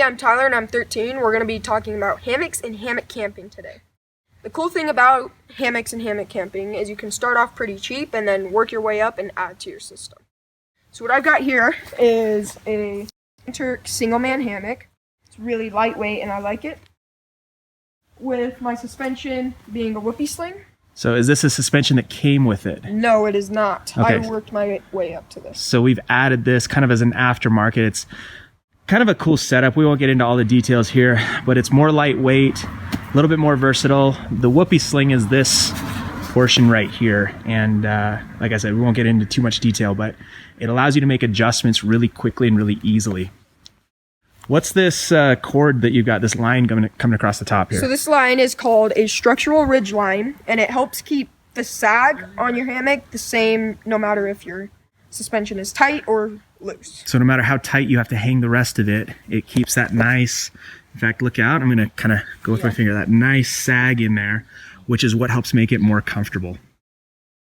I'm Tyler and I'm 13. We're going to be talking about hammocks and hammock camping today. The cool thing about hammocks and hammock camping is you can start off pretty cheap and then work your way up and add to your system. So what I've got here is a Turk single-man hammock. It's really lightweight and I like it, with my suspension being a whoopee sling. So is this a suspension that came with it? No, it is not. Okay. I worked my way up to this. So we've added this kind of as an aftermarket. It's kind of a cool setup. We won't get into all the details here, but it's more lightweight, a little bit more versatile. The whoopee sling is this portion right here. And like I said, we won't get into too much detail, but it allows you to make adjustments really quickly and really easily. What's this cord that you've got, this line coming across the top here? So this line is called a structural Ridgeline, and it helps keep the sag on your hammock the same no matter if your suspension is tight or loose. So no matter how tight you have to hang the rest of it, it keeps that nice, in fact, look out, I'm gonna kind of go with my finger, that nice sag in there, which is what helps make it more comfortable.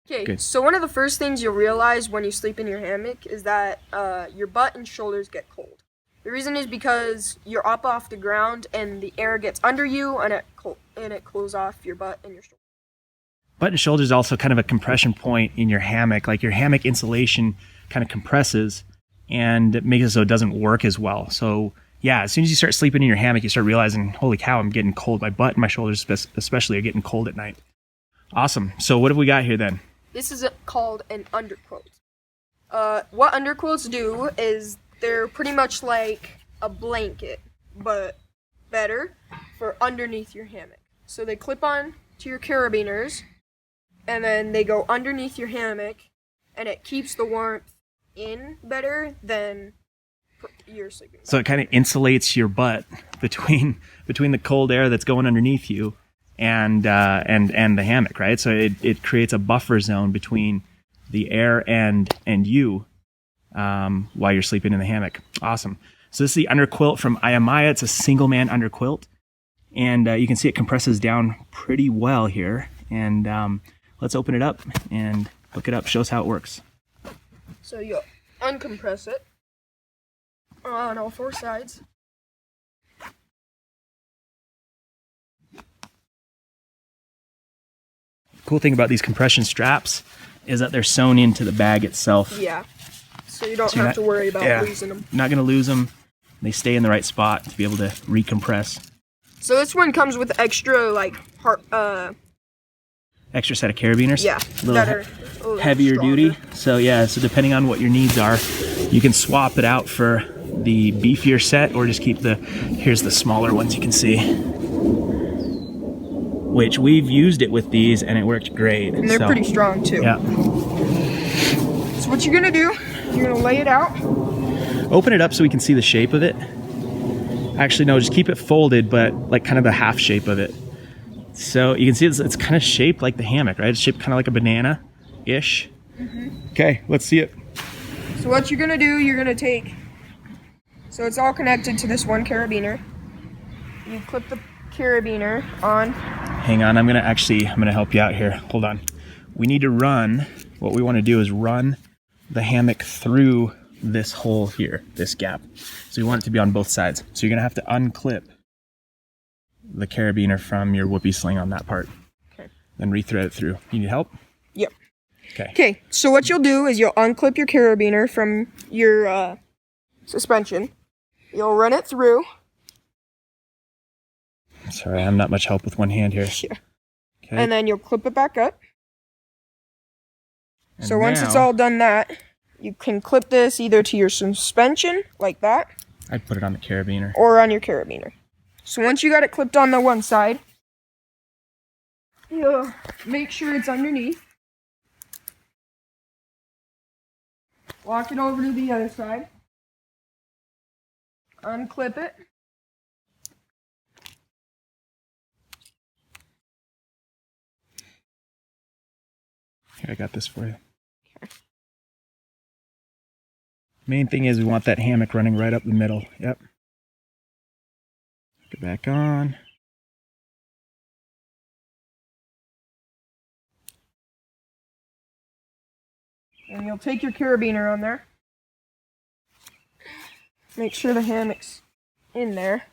Okay, so one of the first things you'll realize when you sleep in your hammock is that your butt and shoulders get cold. The reason is because you're up off the ground and the air gets under you and it cools off your butt and your shoulders. Butt and shoulders is also kind of a compression point in your hammock. Like your hammock insulation kind of compresses and it makes it so it doesn't work as well. So yeah, as soon as you start sleeping in your hammock, you start realizing, holy cow, I'm getting cold. My butt and my shoulders especially are getting cold at night. Awesome. So what have we got here then? This is called an underquilt. What underquilts do is they're pretty much like a blanket, but better for underneath your hammock. So they clip on to your carabiners, and then they go underneath your hammock, and it keeps the warmth in better than you're sleeping. So it kind of insulates your butt between the cold air that's going underneath you and the hammock, right? So it creates a buffer zone between the air and you. While you're sleeping in the hammock. Awesome. So this is the underquilt from AYAMAYA. It's a single man underquilt. And you can see it compresses down pretty well here. And let's open it up and look it up. Show us how it works. So you uncompress it on all four sides. Cool thing about these compression straps is that they're sewn into the bag itself. Yeah. So you don't have to worry about losing them. Not going to lose them. They stay in the right spot to be able to recompress. So this one comes with extra extra set of carabiners. Yeah, a little heavier duty. So yeah, so depending on what your needs are, you can swap it out for the beefier set or just keep here's the smaller ones you can see. Which we've used it with these and it worked great. And they're pretty strong too. Yeah. So what you're gonna do, you're gonna lay it out. Open it up so we can see the shape of it. Actually, no, just keep it folded, but like kind of the half shape of it. So you can see it's kind of shaped like the hammock, right? It's shaped kind of like a banana-ish. Okay, let's see it. So what you're gonna do, you're gonna take, so it's all connected to this one carabiner. You clip the carabiner on. Hang on, I'm gonna help you out here. Hold on. We need to run, what we wanna do is run the hammock through this hole here, this gap. So you want it to be on both sides. So you're gonna have to unclip the carabiner from your whoopee sling on that part. Okay. Then rethread it through. You need help? Yep. Okay. Okay, so what you'll do is you'll unclip your carabiner from your suspension. You'll run it through. Sorry, I'm not much help with one hand here. Yeah. Okay. And then you'll clip it back up. And so once it's all done that, you can clip this either to your suspension, like that. I'd put it on the carabiner. Or on your carabiner. So once you got it clipped on the one side, you'll make sure it's underneath. Walk it over to the other side. Unclip it. Here, I got this for you. Main thing is we want that hammock running right up the middle. Yep. Get back on. And you'll take your carabiner on there. Make sure the hammock's in there.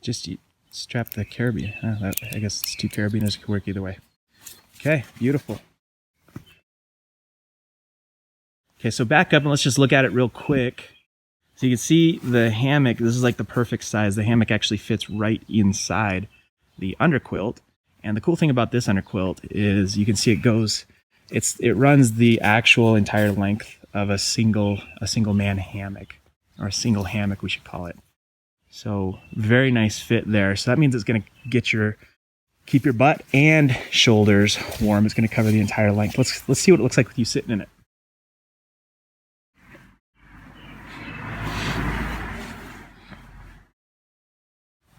Just strap the carabiner. I guess it's 2 carabiners, could work either way. Okay, beautiful. Okay, so back up and let's just look at it real quick. So you can see the hammock, this is like the perfect size. The hammock actually fits right inside the underquilt. And the cool thing about this underquilt is you can see it runs the actual entire length of a single man hammock, or a single hammock we should call it. So very nice fit there. So that means it's going to keep your butt and shoulders warm. It's going to cover the entire length. Let's see what it looks like with you sitting in it.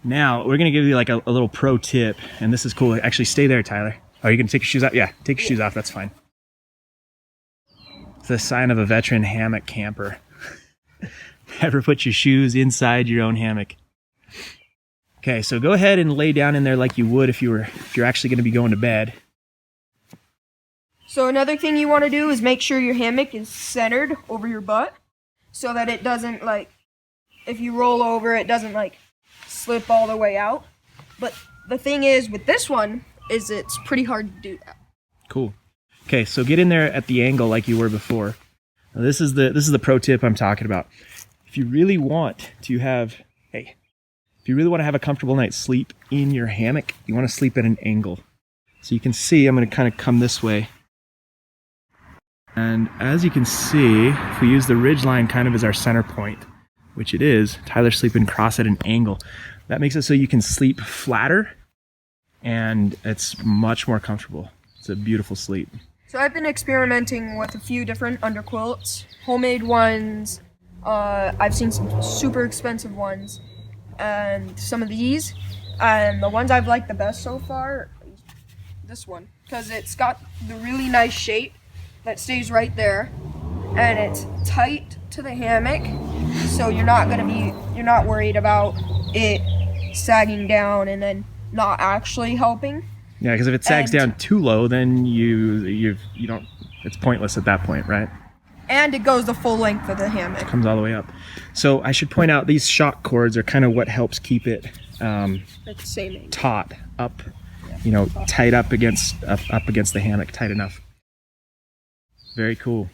Now, we're going to give you like a little pro tip, and this is cool. Actually, stay there, Tyler. Oh, you going to take your shoes off? Yeah, take your shoes off. That's fine. It's a sign of a veteran hammock camper. Never put your shoes inside your own hammock. Okay, so go ahead and lay down in there like you would if you're actually going to be going to bed. So another thing you want to do is make sure your hammock is centered over your butt so that it doesn't, like, if you roll over, it doesn't, like, slip all the way out. But the thing is with this one is it's pretty hard to do that. Cool. Okay, so get in there at the angle like you were before. Now this is the pro tip I'm talking about. If you really want to have a comfortable night's sleep in your hammock, you want to sleep at an angle. So you can see I'm going to kind of come this way. And as you can see, if we use the Ridgeline kind of as our center point, which it is, Tyler's sleeping across at an angle. That makes it so you can sleep flatter, and it's much more comfortable. It's a beautiful sleep. So I've been experimenting with a few different underquilts, homemade ones. I've seen some super expensive ones, and some of these. And the ones I've liked the best so far, this one, because it's got the really nice shape that stays right there, and it's tight to the hammock, so you're not worried about it sagging down and then not actually helping. Yeah, because if it sags down too low, then you don't. It's pointless at that point, right? And it goes the full length of the hammock. It comes all the way up. So I should point out these shock cords are kind of what helps keep it At the same angle. taut up, tight up against the hammock, tight enough. Very cool.